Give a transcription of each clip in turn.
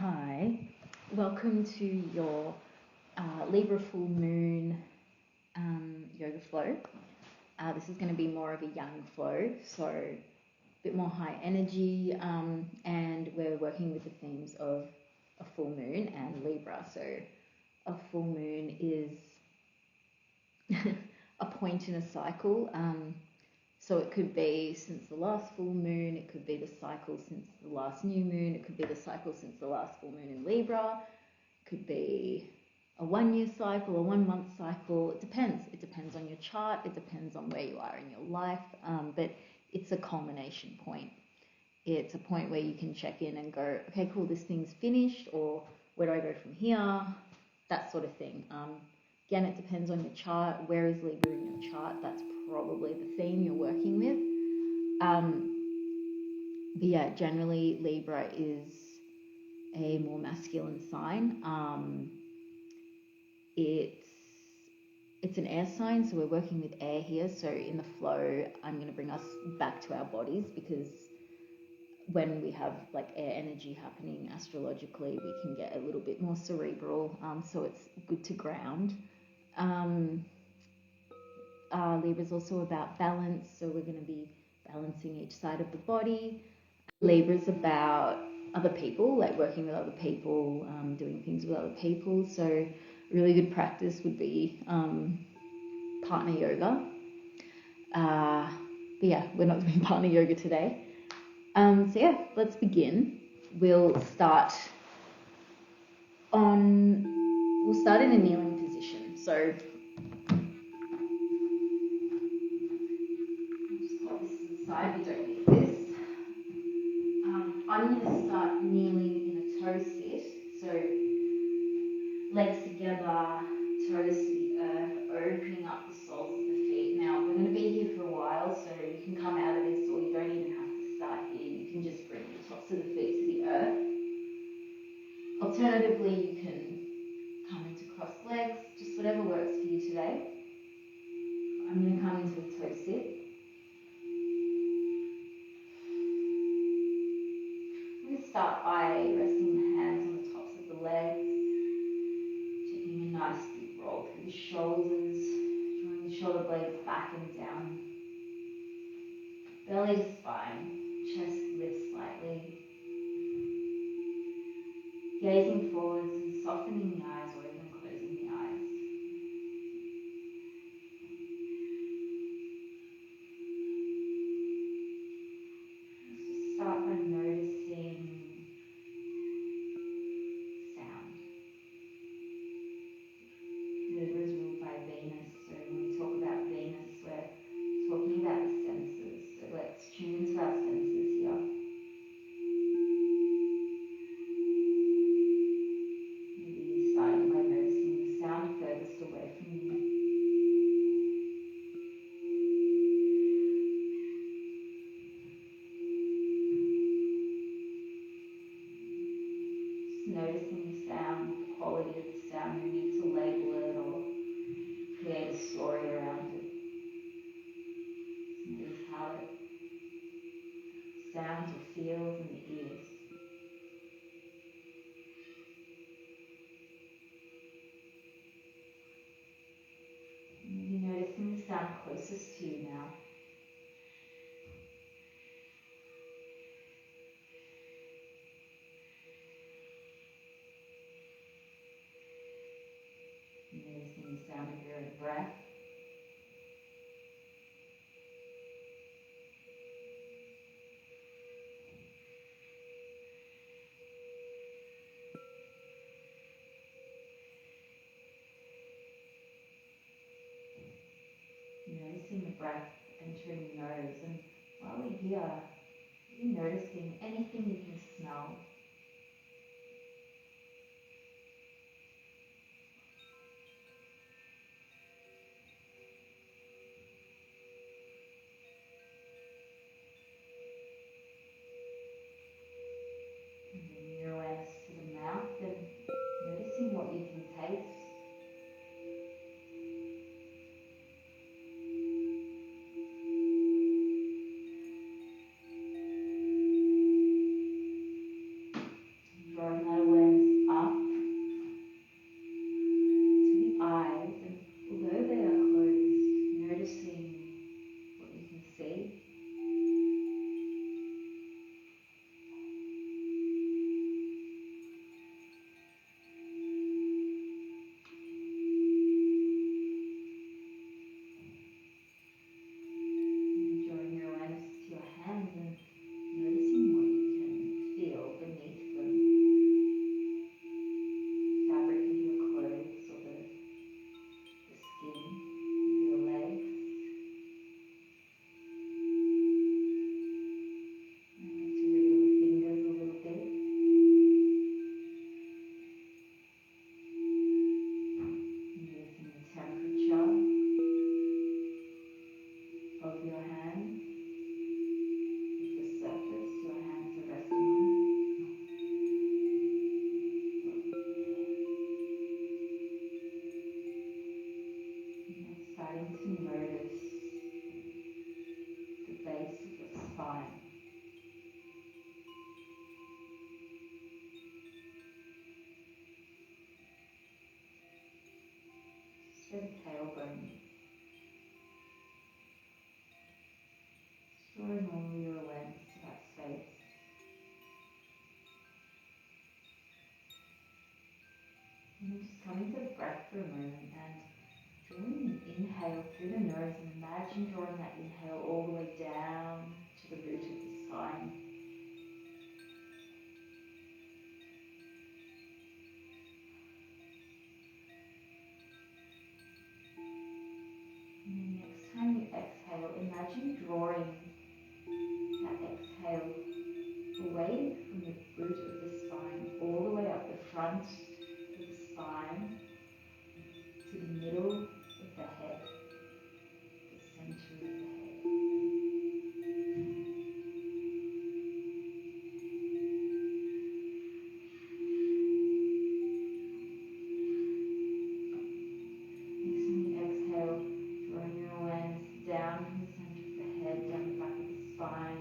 Hi, welcome to your Libra full moon yoga flow. This is going to be more of a yang flow, so a bit more high energy, and we're working with the themes of a full moon and Libra. So a full moon is a point in a cycle. So it could be since the last full moon, it could be the cycle since the last new moon, it could be the cycle since the last full moon in Libra, it could be a 1 year cycle, a 1 month cycle. It depends. It depends on your chart, it depends on where you are in your life, but it's a culmination point. It's a point where you can check in and go, okay, cool, this thing's finished, or where do I go from here? That sort of thing. Again, it depends on your chart. Where is Libra in your chart? That's probably the theme you're working with. But yeah, generally Libra is a more masculine sign. It's an air sign, so we're working with air here. So in the flow, I'm going to bring us back to our bodies, because when we have like air energy happening astrologically, we can get a little bit more cerebral. So it's good to ground. Libra is also about balance, so we're going to be balancing each side of the body. Libra is about other people, like working with other people, doing things with other people. So really good practice would be partner yoga. But yeah, we're not doing partner yoga today. So yeah, let's begin. We'll start in a kneeling position. So side, we don't need this. I'm going to start kneeling in a toe sit, so legs together, toes to the earth, opening up the soles of the feet. Now, we're going to be here for a while, so you can come out of this, or you don't even have to start here. You can just bring the tops of the feet to the earth. Alternatively, you can come into crossed legs, just whatever works for you today. I'm going to come into a toe sit. Start by resting the hands on the tops of the legs, taking a nice deep roll through the shoulders, drawing the shoulder blades back and down, belly to spine, chest lifts slightly, gazing forwards and softening the eyes or even closing the eyes. Let's just start by noticing sound. Libra is ruled by Venus, so when we talk about Venus, we're talking about the senses. So let's tune into our senses here. Maybe starting by noticing the sound furthest away from you. Noticing the sound, the quality of the sound. No need to label it or create a story around it. Just notice how it sounds or feels in the ears. Maybe noticing the sound closest to you now. Noticing the sound of your own breath. Noticing the breath entering the nose, and while we're here, you're noticing anything you can smell. And bringing your awareness to the mouth and noticing what you can taste. to notice the base of the spine. So the tailbone. Drawing all your awareness to that space. And then just coming to the breath for a moment and drawing an inhale through the nose, and imagine drawing that inhale all the way down to the root of the spine. And then next time you exhale, imagine drawing that exhale away from the root of the spine, all the way up the front of the spine to the middle of the head, the center of the head. Next time you exhale, drawing your awareness down from the center of the head, down the back of the spine,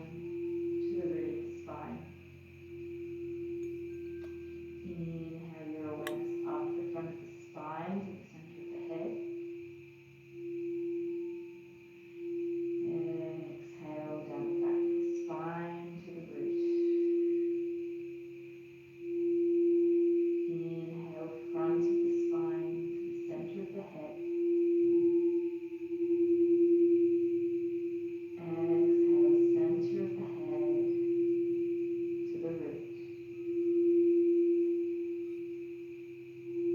to the root of the spine. Inhale your awareness up the front of the spine to the center of the head. And exhale down the back of the spine to the root. Inhale front of the spine to the center of the head. Exhale center of the head to the root.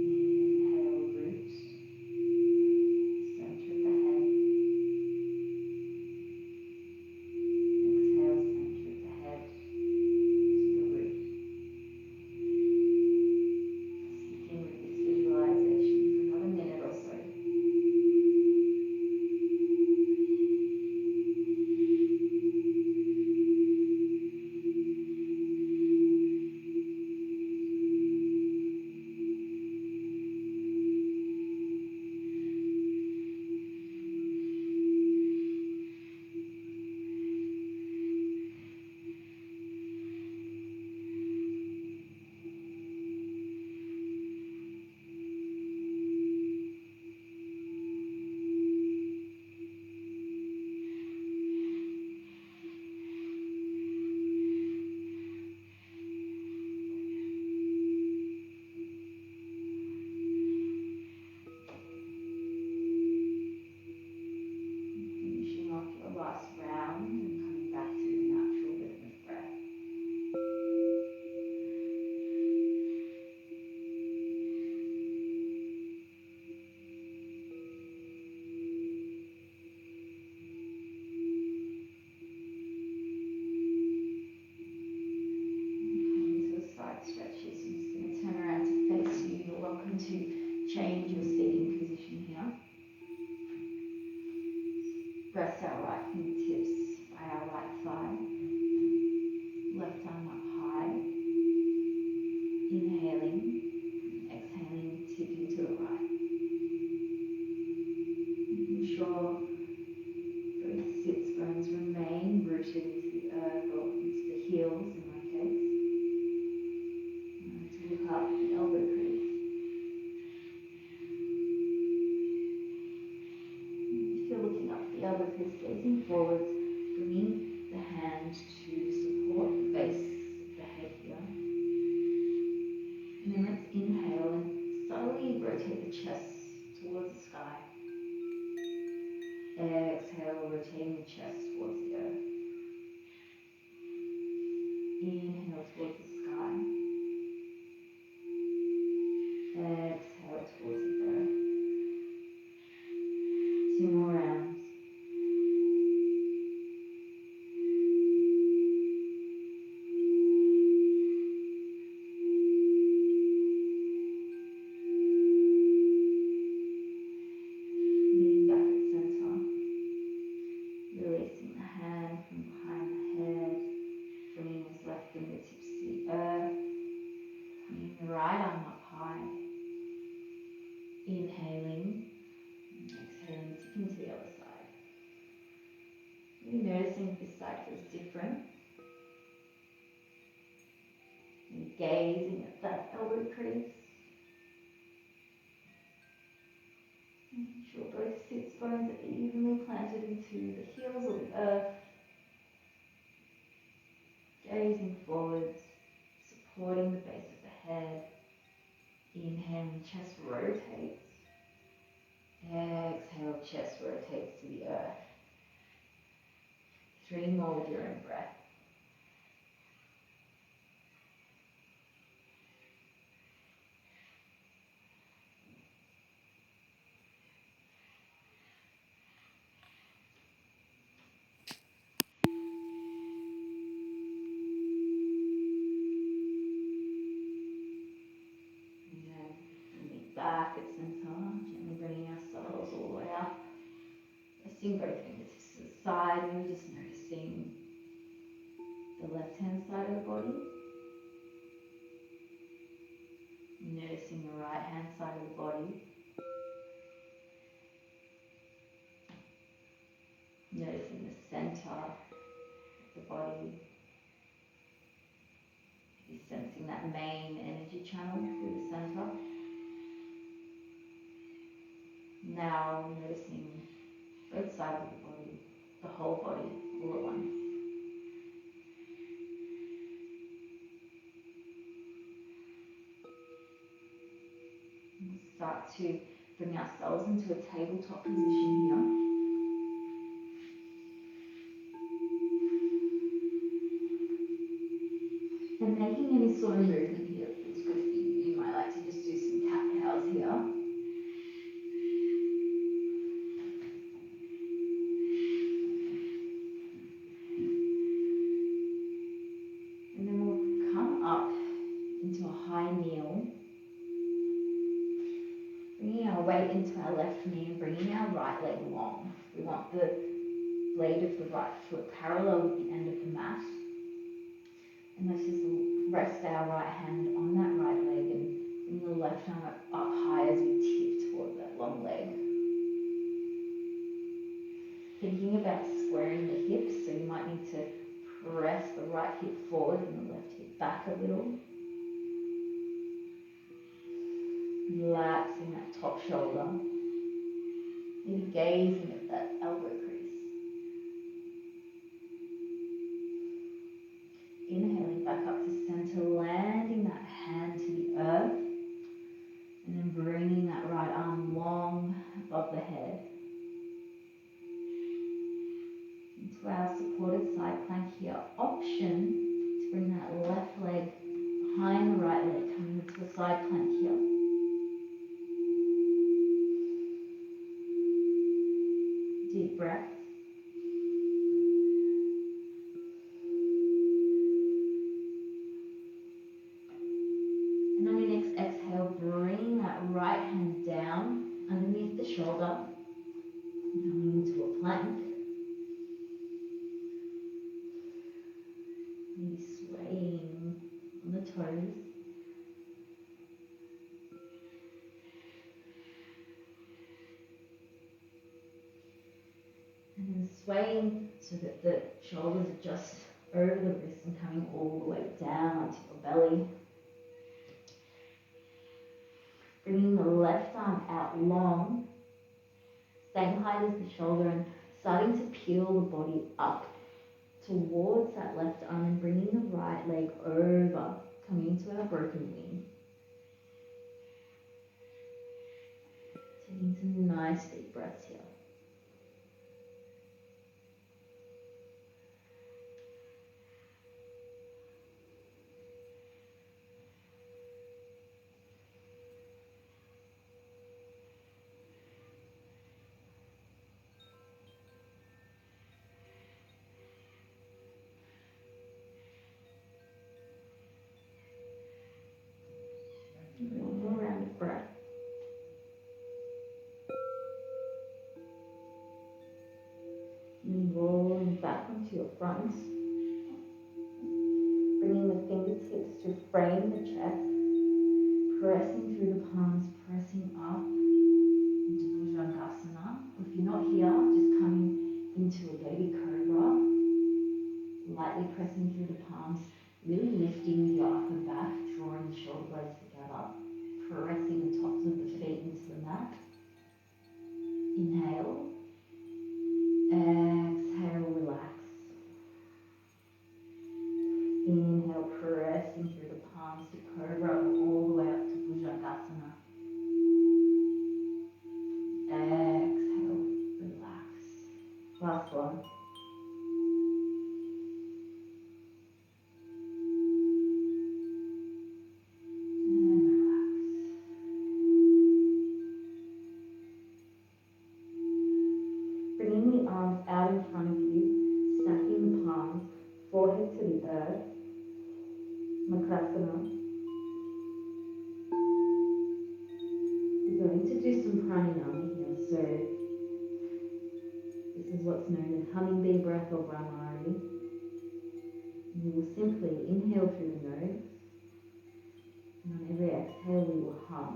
Inhale root, center of the head. Exhale center of the head to the root. Sticking with this visualization for another minute or so. Finishing off your last round and coming back to the natural rhythm of breath. Coming to the side stretches, I'm just going to turn around to face you. You're welcome to change your seating position here. Rest our right fingertips by our right thigh. Left arm up high. Inhaling, exhaling, tipping to the right. Making sure both sits bones remain rooted into the earth or into the heels in my case. To look up the elbow crease. If you're looking up the elbow crease, gazing forwards, bringing the hand to support the base of the head here. And then let's inhale and slowly rotate the chest towards the sky. Exhale, rotating the chest towards the earth. Inhale towards the sky. Exhale towards the earth. 2 more rounds. Leaning back at center. Releasing the hand from behind the head. Bringing his left fingertips to the earth. Bringing the right arm up high. Inhaling. And exhaling, tipping to the other side. side feels different. And gazing at that elbow crease. Making sure both sits bones are evenly planted into the heels of the earth. Gazing forwards, supporting the base of the head. Inhale, chest rotates. Exhale, chest rotates to the earth. 3 more with your own breath. Back at center, gently bringing ourselves all the way up. Resting both fingertips to the side, and we're just noticing the left-hand side of the body. Noticing the right-hand side of the body. Noticing the center of the body. You're sensing that main energy channel through the center. Now noticing both sides of the body, the whole body, all at once. We'll start to bring ourselves into a tabletop position here. And making any sort of movement here that feels good for you. You might like to just do some cat-cows here. And then we'll come up into a high kneel. Bringing our weight into our left knee and bringing our right leg long. We want the blade of the right foot parallel with the end of the mat. And let's just rest our right hand on that right leg and bring the left arm up high as we tip toward that long leg. Thinking about squaring the hips, so you might need to press the right hip forward and the left hip back a little. Relaxing that top shoulder. Maybe gazing at that elbow crease. Inhaling back up to center, landing that hand to the earth, and then bringing that right arm long above the head. Into our supported side plank here. Option to bring that left leg behind the right leg, coming into a side plank here. Deep breath. And on your next exhale, bring that right hand down underneath the shoulder, coming into a plank. Maybe swaying on the toes. And then swaying so that the shoulders are just over the wrists and coming all the way down onto your belly. Bringing the left arm out long, same height as the shoulder, and starting to peel the body up towards that left arm and bringing the right leg over, coming into our broken wing. Taking some nice deep breaths here. One more round of breath. And rolling back onto your front. Bringing the fingertips to frame the chest. Pressing through the palms, pressing up into Bhujangasana. If you're not here, just coming into a baby cobra. pressing through the palms, really lifting your upper back, drawing the shoulder blades together, pressing the tops of the feet into the mat. Inhale, exhale, relax. Inhale, pressing through the palms to cobra all the way up to Bhujangasana. Exhale, relax. Last one. And relax. Bringing the arms out in front of you, stacking the palms, forehead to the earth. Makrasana. We're going to do some pranayama here. So this is what's known as hummingbee breath or Brahmari. We will simply inhale through the nose, and on every exhale we will hum.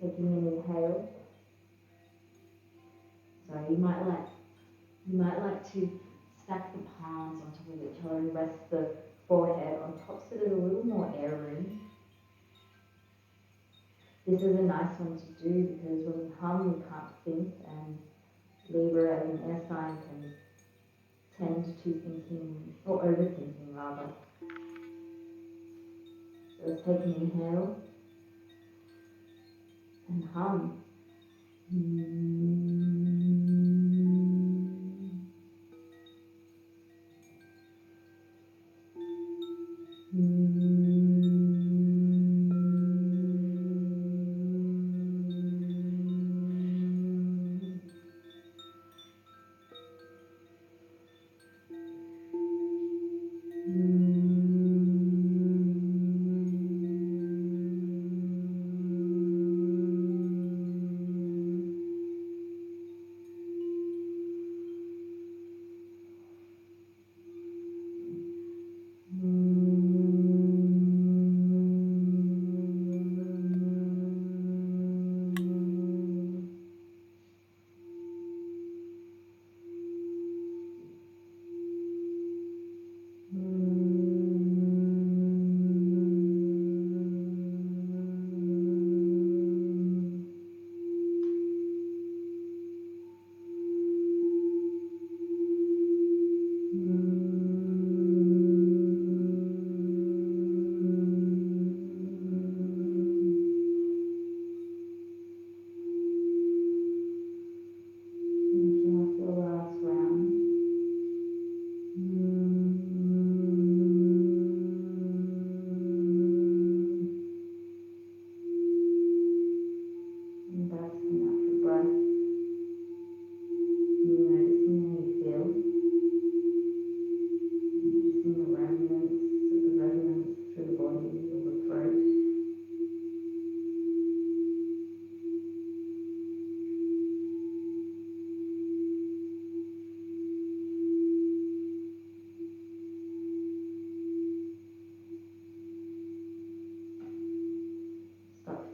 Taking an inhale. So you might like to stack the palms on top of each other and rest the forehead on top so there's a little more air room. This is a nice one to do because when we hum we can't think, and Libra as an air sign can tend to thinking, or overthinking rather. So let's take an inhale and hum.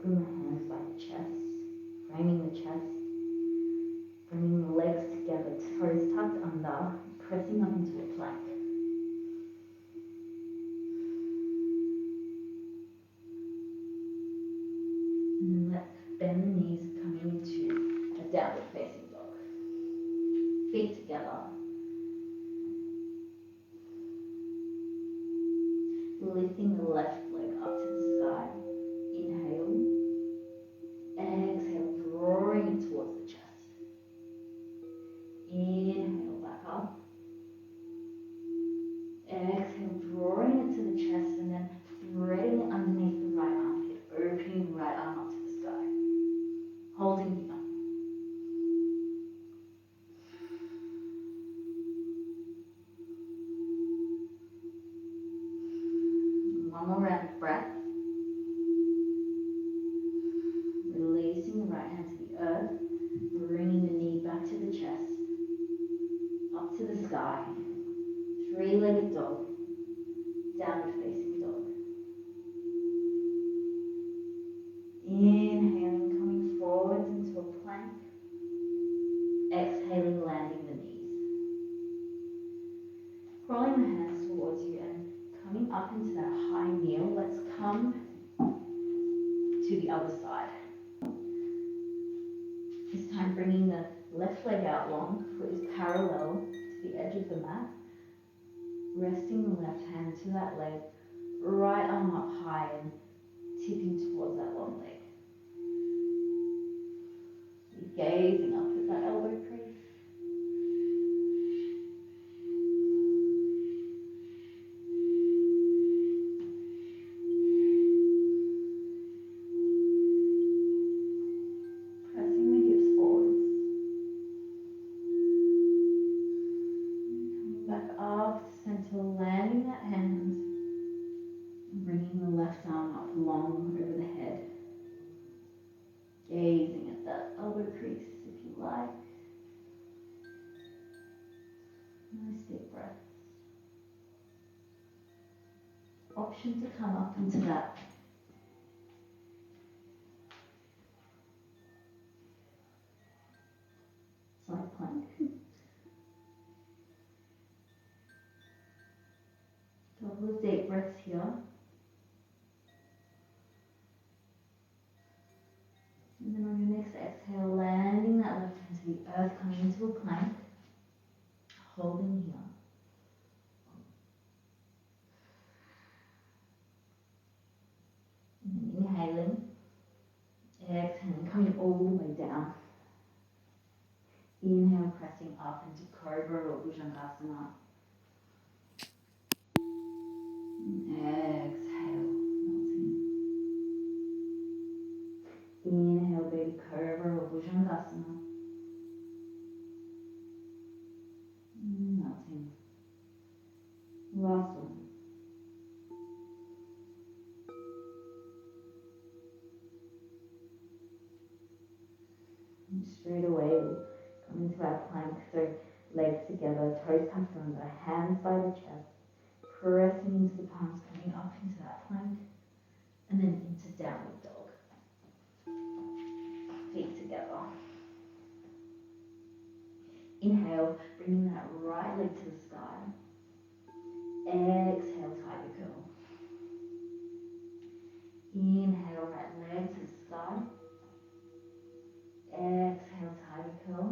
Bring the hands by the chest, framing the chest, bringing the legs together, toes tucked under, pressing up into a plank. And then let's bend the knees coming into a downward facing dog. Feet together. Lifting the left leg up to the sky. Inhale. Exhale, drawing it towards the chest. Inhale, back up. Exhale, drawing it to the chest and then threading it underneath the right armpit, opening the right arm up to the sky. Holding here. One more round of breath. Releasing the right hand to the earth, bringing the knee back to the chest, up to the sky. Three-legged dog, downward facing dog. Inhaling, coming forwards into a plank. Exhaling, landing the knees. high kneel, let's come to the other side. This time bringing the left leg out long, foot is parallel to the edge of the mat. Resting the left hand to that leg, right arm up high and tipping towards that long leg. You're gazing up at that elbow crease. Pressing the hips forwards. Coming back up to center, landing that hand. Bringing the left arm up long over the head. Gazing at that elbow crease if you like. Nice deep breaths. Option to come up into that side plank. Couple of deep breaths here. And then on your next exhale, landing that left hand to the earth, coming into a plank. Holding here. And then inhaling. Exhaling, coming all the way down. Inhale, pressing up into Cobra or Bhujangasana. Exhale, melting. Inhale, baby Cobra or Bhujangasana. Melting. Last one. And straight away we'll come into our plank, so legs together, toes tucked under, hands by the chest, pressing into the palms, coming up into that plank, and then into downward dog. Feet together. Inhale, bringing that right leg to the sky. Exhale, tiger curl. Inhale, right leg to the sky. Exhale, tiger curl.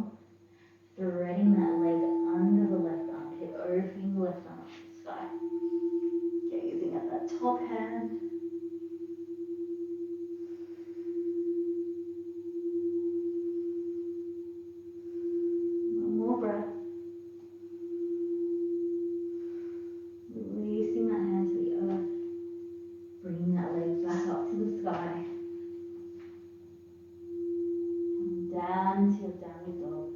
Threading that leg under the left armpit, opening the left arm up to the sky. Gazing at that top hand. One more breath. Releasing that hand to the earth. Bringing that leg back up to the sky. Come down into your downward dog.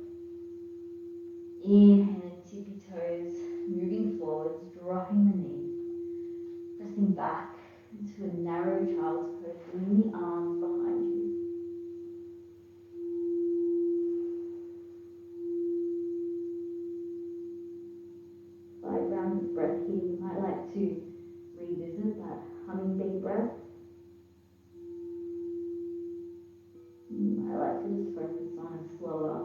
Inhaling, tippy toes, moving forwards, dropping the knee. Pressing back into a narrow child's pose, bringing the arms behind you. Five rounds of breath here. You might like to revisit that hummingbee breath. You might like to just focus on a slower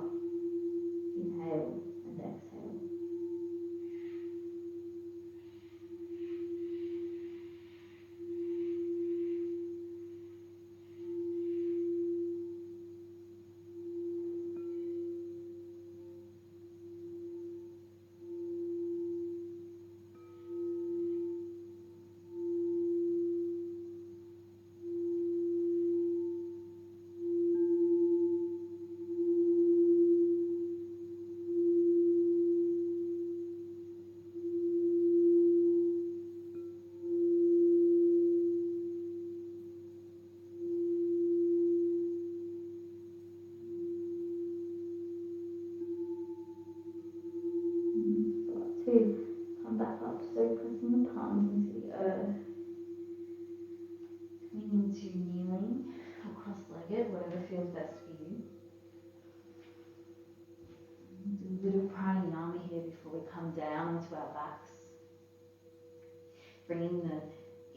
inhale and exhale. To come back up, so pressing the palms into the earth, coming into kneeling or cross-legged, whatever feels best for you. Do a little pranayama here before we come down onto our backs. Bringing the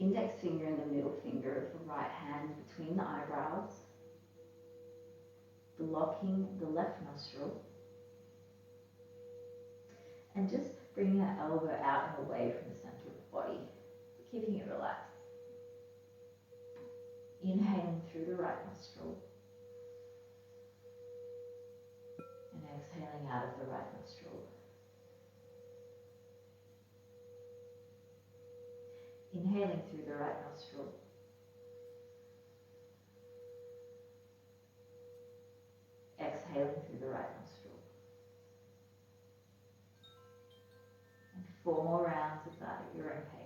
index finger and the middle finger of the right hand between the eyebrows, blocking the left nostril, and just bringing that elbow out and away from the center of the body. keeping it relaxed. Inhaling through the right nostril and exhaling out of the right nostril. Inhaling through the right nostril. Exhaling through the right nostril. And 4 more rounds of that at your own pace.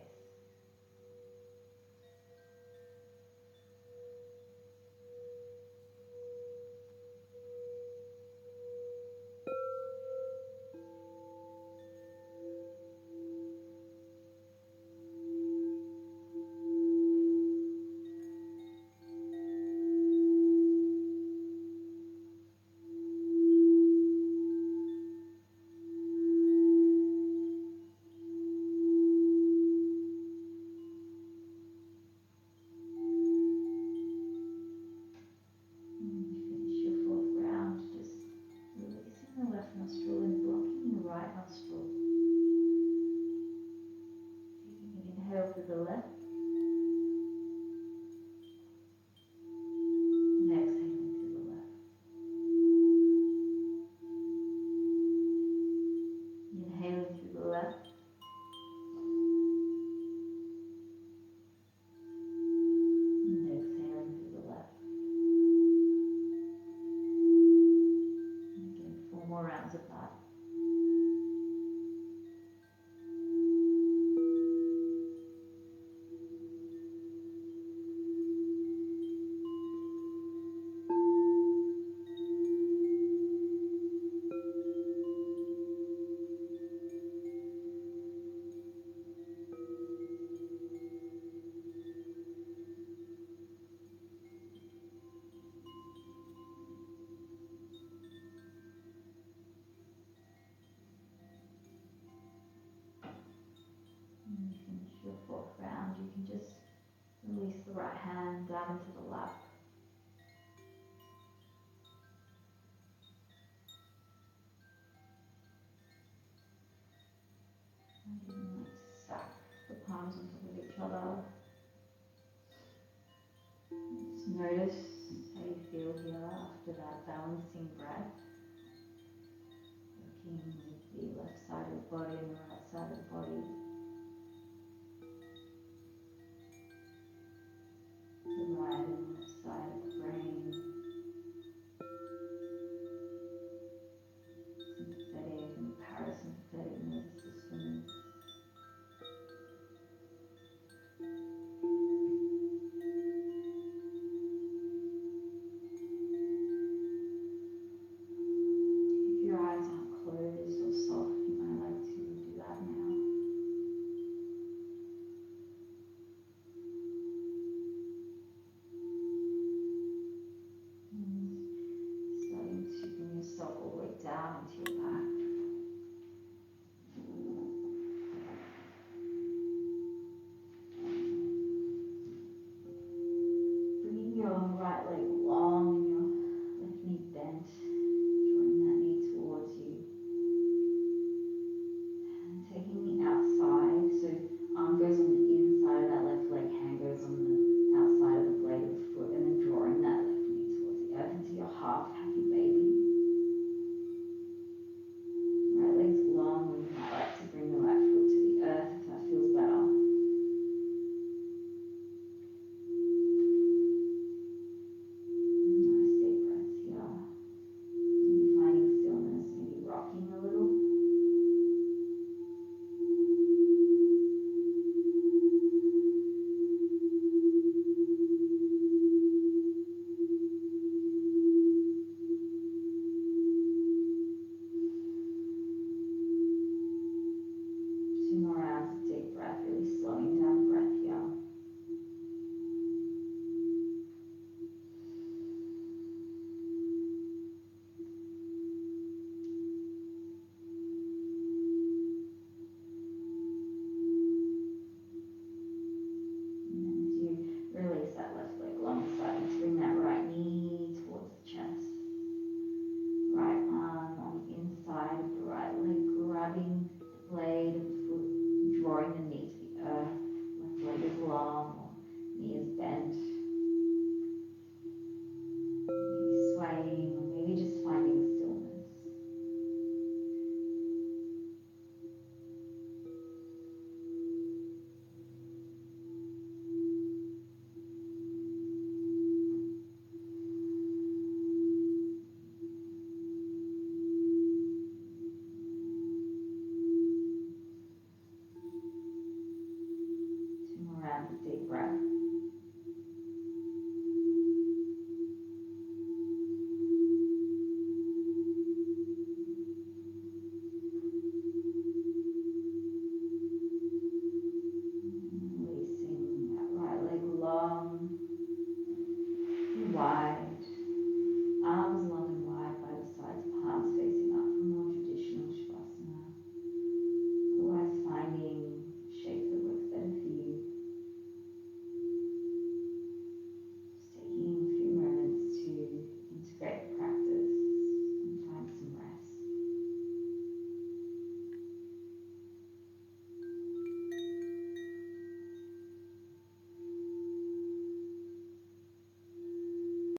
The left and exhaling through the left. Inhaling through the left and exhaling through the left. And again, 4 more rounds of that. And you finish your 4th round, you can just release the right hand down into the lap. And you can stack the palms on top of each other. Just notice how you feel here after that balancing breath. Working with the left side of the body and the right side of the body. The right and left side of the brain. Sympathetic and parasympathetic nervous systems. If your eyes aren't closed or soft, you might like to do that now. And starting to bring yourself all the way down into your back. Bringing your right leg